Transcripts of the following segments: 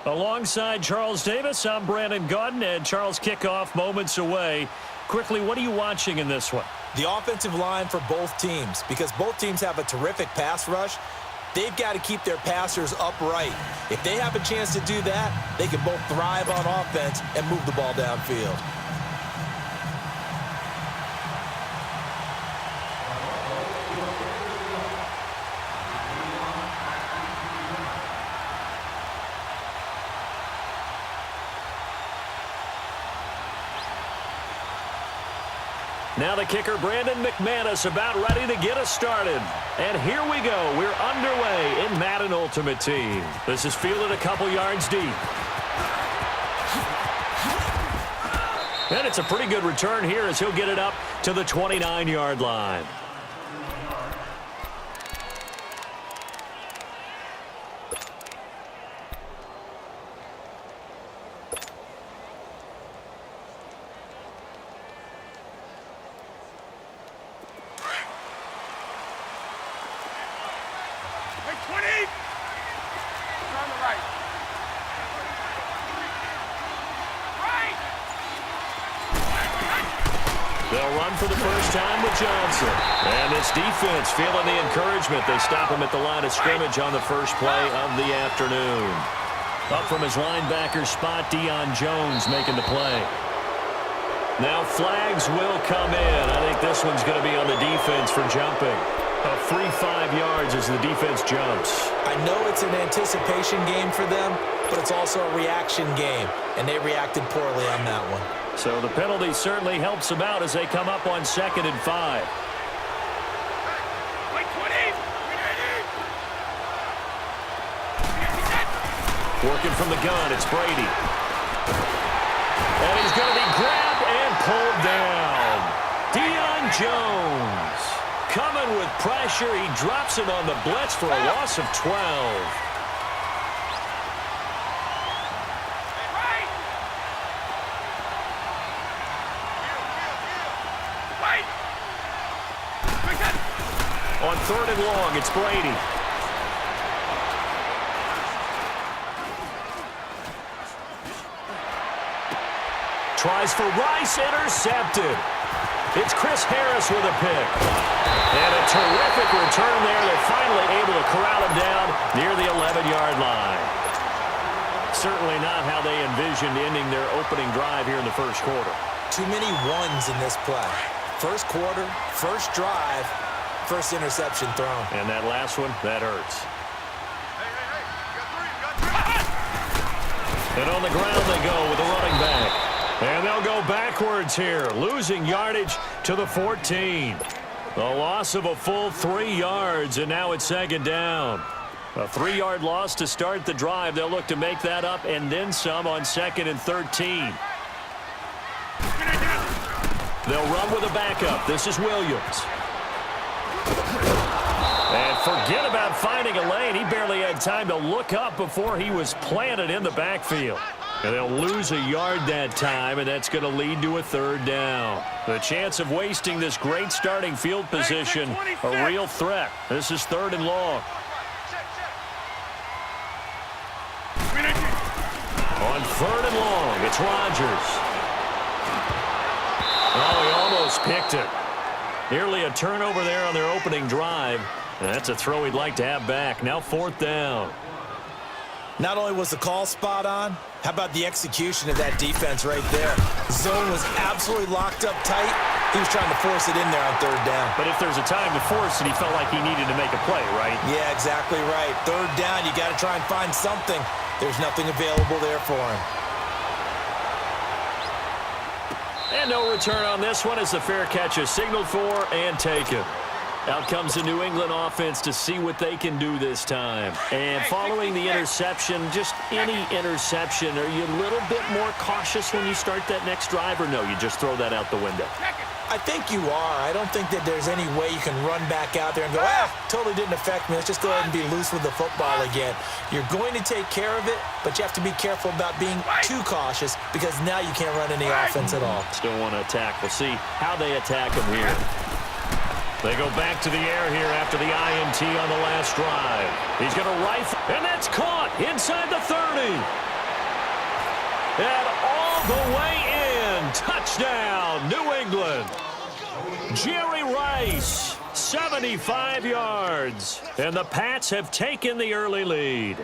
Alongside Charles Davis, I'm Brandon Gaudin, and Charles, kickoff moments away. Quickly, what are you watching in this one? The offensive line for both teams, because both teams have a terrific pass rush. They've got to keep their passers upright. If they have a chance to do that, they can both thrive on offense and move the ball downfield. Now the kicker, Brandon McManus, about ready to get us started. And here we go. We're underway in Madden Ultimate Team. This is fielded a couple yards deep. And it's a pretty good return here as he'll get it up to the 29-yard line. They'll run for the first time with Johnson. And this defense feeling the encouragement. They stop him at the line of scrimmage on the first play of the afternoon. Up from his linebacker spot, Deion Jones making the play. Now flags will come in. I think this one's going to be on the defense for jumping. A free 5 yards as the defense jumps. I know it's an anticipation game for them, but it's also a reaction game, and they reacted poorly on that one. So the penalty certainly helps them out as they come up on 2nd and 5. Working from the gun, it's Brady. And he's going to be grabbed and pulled down. Deion Jones coming with pressure. He drops it on the blitz for a loss of 12. On 3rd and long, it's Brady. Tries for Rice, intercepted. It's Chris Harris with a pick. And a terrific return there. They're finally able to corral him down near the 11-yard line. Certainly not how they envisioned ending their opening drive here in the first quarter. Too many ones in this play. First quarter, first drive, first interception thrown. And that last one, that hurts. And on the ground they go with a running back. And they'll go backwards here, losing yardage to the 14. A loss of a full 3 yards, and now it's 2nd down. A 3-yard loss to start the drive. They'll look to make that up and then some on 2nd and 13. They'll run with a backup. This is Williams. And forget about finding a lane. He barely had time to look up before he was planted in the backfield. And they'll lose a yard that time, and that's going to lead to a 3rd down. The chance of wasting this great starting field position, a real threat. This is 3rd and long. On 3rd and long, it's Rodgers. Oh, he almost picked it. Nearly a turnover there on their opening drive. And that's a throw he'd like to have back. Now 4th down. Not only was the call spot on, how about the execution of that defense right there? Zone was absolutely locked up tight. He was trying to force it in there on 3rd down. But if there's a time to force it, he felt like he needed to make a play, right? Yeah, exactly right. 3rd down, you got to try and find something. There's nothing available there for him. And no return on this one as the fair catch is signaled for and taken. Out comes the New England offense to see what they can do this time. And following the interception, just any interception, are you a little bit more cautious when you start that next drive, or no, you just throw that out the window? I think you are. I don't think that there's any way you can run back out there and go, totally didn't affect me. Let's just go ahead and be loose with the football again. You're going to take care of it, but you have to be careful about being too cautious because now you can't run any offense at all. Still want to attack. We'll see how they attack him here. They go back to the air here after the INT on the last drive. He's going to rifle, and that's caught inside the 30. And all the way in. Touchdown, New England. Jerry Rice, 75 yards. And the Pats have taken the early lead.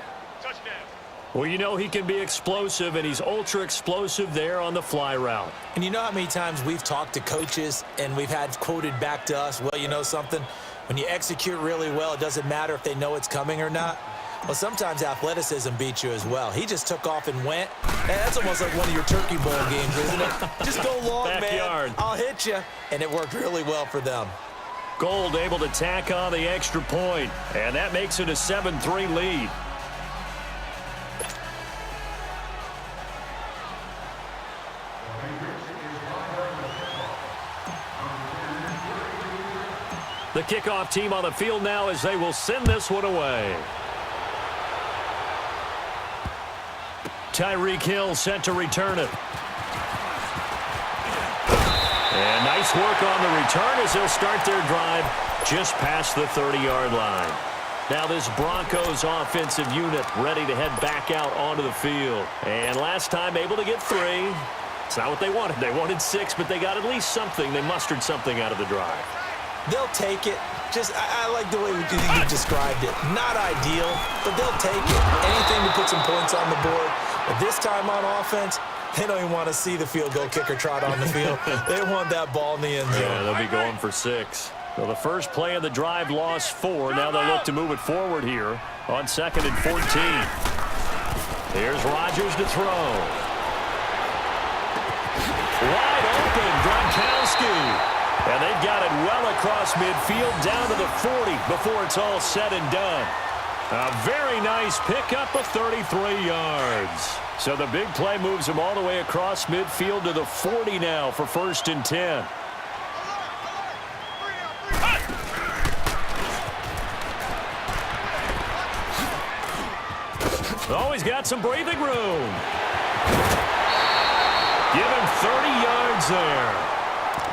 Well, you know he can be explosive, and he's ultra-explosive there on the fly route. And you know how many times we've talked to coaches and we've had quoted back to us, well, you know something? When you execute really well, it doesn't matter if they know it's coming or not. Well, sometimes athleticism beats you as well. He just took off and went. And that's almost like one of your Turkey Bowl games, isn't it? Just go long, Backyard. man. I'll hit you. And it worked really well for them. Gold able to tack on the extra point, and that makes it a 7-3 lead. The kickoff team on the field now as they will send this one away. Tyreek Hill set to return it. And nice work on the return as they'll start their drive just past the 30-yard line. Now this Broncos offensive unit ready to head back out onto the field. And last time able to get 3. It's not what they wanted. They wanted 6, but they got at least something. They mustered something out of the drive. They'll take it. I like the way you described it. Not ideal, but they'll take it. Anything to put some points on the board. But this time on offense, they don't even want to see the field goal kicker trot on the field. They want that ball in the end zone. Yeah, they'll be going for 6. Well, the first play of the drive lost 4. Now they'll look to move it forward here on 2nd and 14. Here's Rodgers to throw. Wide open, Gronkowski. And they've got it well across midfield down to the 40 before it's all said and done. A very nice pickup of 33 yards. So the big play moves them all the way across midfield to the 40 now for 1st and 10. Oh, he's got some breathing room. Give him 30 yards there.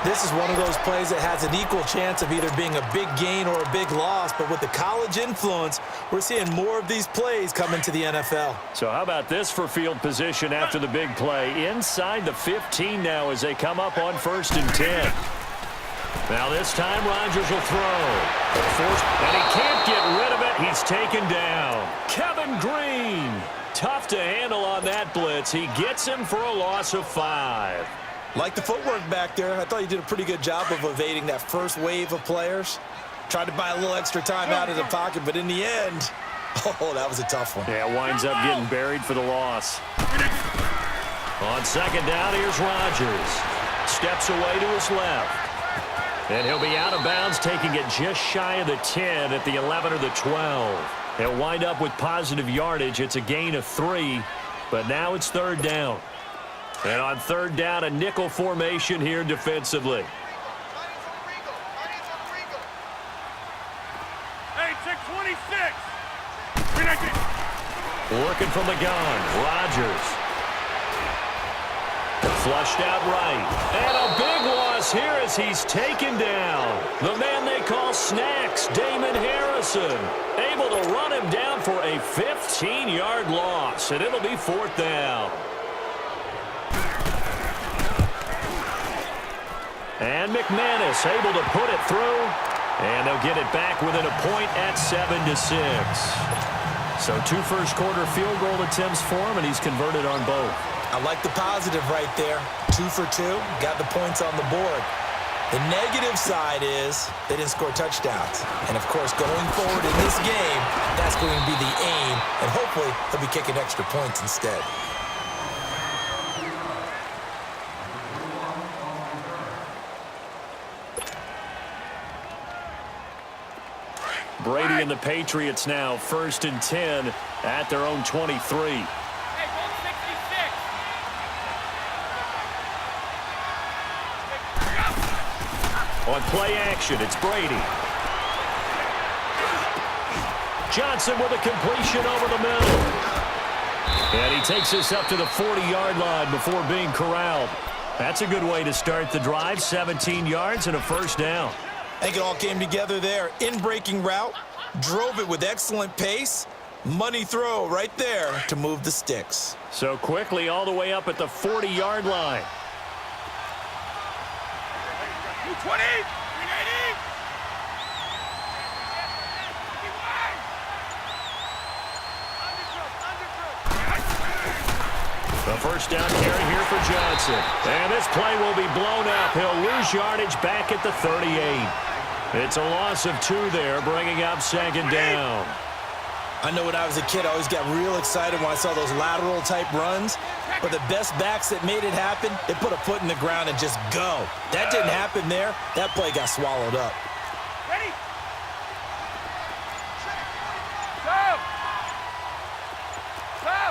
This is one of those plays that has an equal chance of either being a big gain or a big loss, but with the college influence, we're seeing more of these plays come into the NFL. So how about this for field position after the big play? Inside the 15 now as they come up on 1st and 10. Now this time Rodgers will throw. And he can't get rid of it. He's taken down. Kevin Green. Tough to handle on that blitz. He gets him for a loss of 5. Like the footwork back there, I thought he did a pretty good job of evading that first wave of players. Tried to buy a little extra time out of the pocket, but in the end, oh, that was a tough one. Yeah, winds up getting buried for the loss. On 2nd down, here's Rodgers. Steps away to his left. And he'll be out of bounds, taking it just shy of the 10 at the 11 or the 12. He'll wind up with positive yardage. It's a gain of 3, but now it's 3rd down. And on 3rd down, a nickel formation here defensively. Hey, check 26. Working from the gun, Rodgers. Flushed out right. And a big loss here as he's taken down. The man they call Snacks, Damon Harrison. Able to run him down for a 15-yard loss, and it'll be 4th down. And McManus able to put it through. And they'll get it back within a point at 7-6. So 2 first-quarter field goal attempts for him, and he's converted on both. I like the positive right there. 2 for 2. Got the points on the board. The negative side is they didn't score touchdowns. And, of course, going forward in this game, that's going to be the aim. And hopefully he'll be kicking extra points instead. Brady and the Patriots now 1st and 10 at their own 23. Hey, go 66. On play action, it's Brady. Johnson with a completion over the middle. And he takes us up to the 40-yard line before being corralled. That's a good way to start the drive. 17 yards and a 1st down. I think it all came together there. In-breaking route, drove it with excellent pace, Money throw right there to move the sticks. So quickly all the way up at the 40-yard line. 220. 380. The first down carry here for Johnson. And this play will be blown up. He'll lose yardage back at the 38. It's a loss of 2 there, bringing up second down. I know when I was a kid, I always got real excited when I saw those lateral-type runs. But the best backs that made it happen, they put a foot in the ground and just go. That didn't happen there. That play got swallowed up. Ready? Go! Go!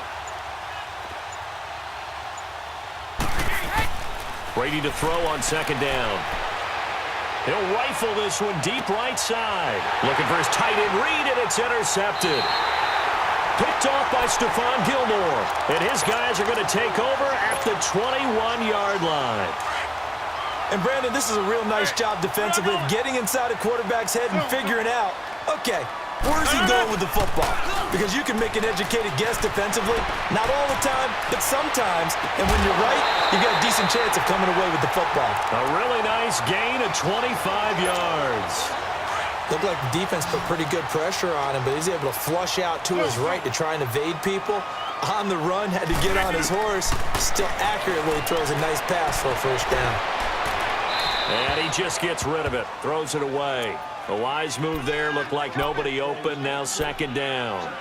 Brady to throw on second down. He'll rifle this one deep right side. Looking for his tight end read, and it's intercepted. Picked off by Stephon Gilmore. And his guys are going to take over at the 21-yard line. And, Brandon, this is a real nice job defensively of getting inside a quarterback's head and figuring out, okay, where's he going with the football? Because you can make an educated guess defensively. Not all the time, but sometimes. And when you're right, you got a decent chance of coming away with the football. A really nice gain of 25 yards. Looked like the defense put pretty good pressure on him, but he's able to flush out to his right to try and evade people. On the run, had to get on his horse. Still accurately throws a nice pass for a first down. And he just gets rid of it. Throws it away. A wise move there. Looked like nobody open. Now second down.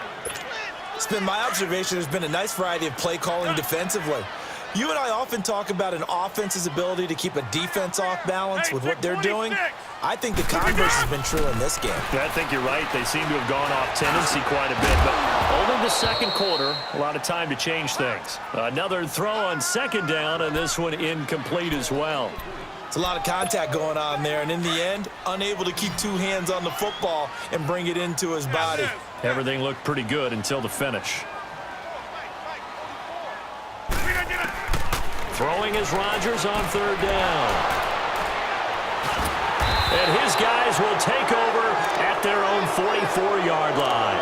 It's been my observation there's been a nice variety of play calling defensively. You and I often talk about an offense's ability to keep a defense off balance with what they're doing. I think the converse has been true in this game. Yeah, I think you're right. They seem to have gone off tendency quite a bit, but only the second quarter, a lot of time to change things. Another throw on second down, and this one incomplete as well. It's a lot of contact going on there, and in the end, unable to keep 2 hands on the football and bring it into his body. Everything looked pretty good until the finish. Throwing is Rodgers on third down. And his guys will take over at their own 44-yard line.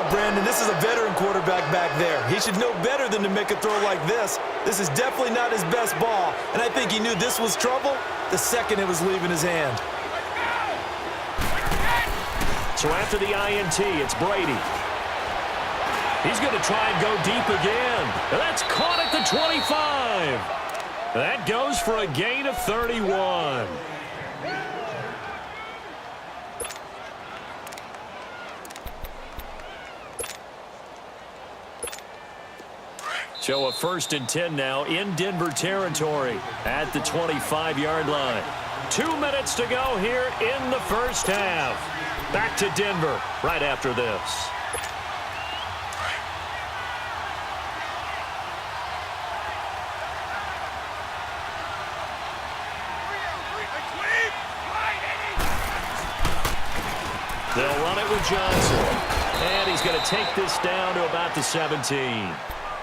Brandon, this is a veteran quarterback back there. He should know better than to make a throw like this. This is definitely not his best ball, and I think he knew this was trouble the second it was leaving his hand. So after the INT, it's Brady. He's going to try and go deep again. And that's caught at the 25. That goes for a gain of 31. So a 1st and 10 now in Denver territory at the 25-yard line. 2 minutes to go here in the first half. Back to Denver right after this. They'll run it with Johnson. And he's going to take this down to about the 17.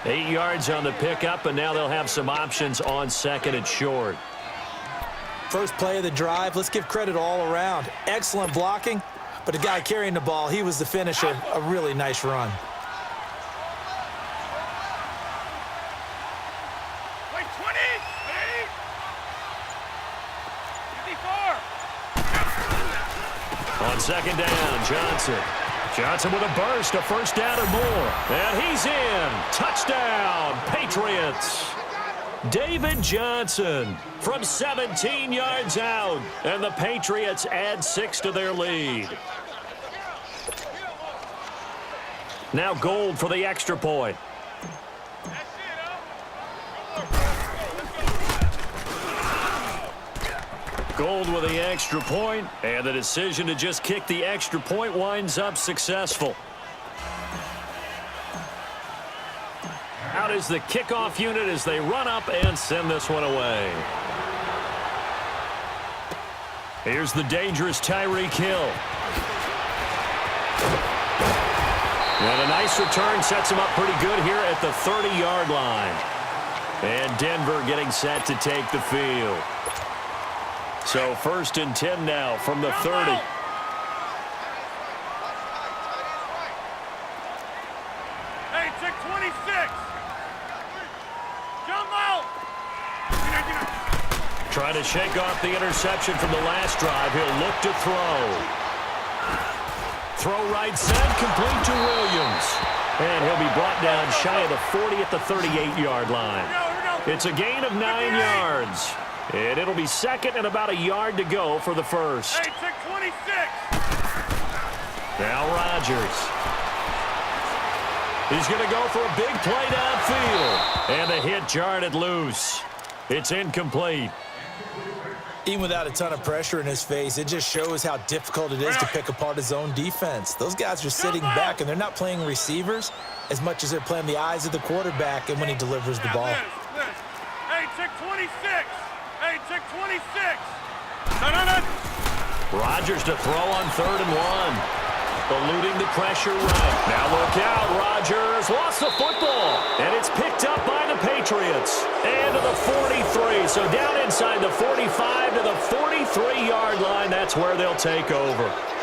8 yards on the pickup, and now they'll have some options on second and short. First play of the drive, let's give credit all around. Excellent blocking, but the guy carrying the ball, he was the finisher. A really nice run. Wait, 20, 54. On second down, Johnson. Johnson with a burst, a first down or more. And he's in. Touchdown, Patriots. David Johnson from 17 yards out. And the Patriots add 6 to their lead. Now Gold for the extra point. Gold with the extra point, and the decision to just kick the extra point winds up successful. Out is the kickoff unit as they run up and send this one away. Here's the dangerous Tyreek Hill. And a nice return sets him up pretty good here at the 30-yard line. And Denver getting set to take the field. So 1st and 10 now from the 30. 26. Jump out. Get up. Trying to shake off the interception from the last drive. He'll look to throw. Throw right side, complete to Williams. And he'll be brought down shy of the 40 at the 38-yard line. It's a gain of 9 yards. And it'll be second and about a yard to go for the first. Hey, check 26. Now Rodgers. He's going to go for a big play downfield. And the hit jarred it loose. It's incomplete. Even without a ton of pressure in his face, it just shows how difficult it is to pick apart his own defense. Those guys are sitting back, and they're not playing receivers as much as they're playing the eyes of the quarterback and when he delivers the ball. Hey, check 26. Hey, check 26. No. Rodgers to throw on 3rd and 1. Eluding the pressure right. Now look out. Rodgers lost the football. And it's picked up by the Patriots. And to the 43. So down inside the 45 to the 43-yard line. That's where they'll take over.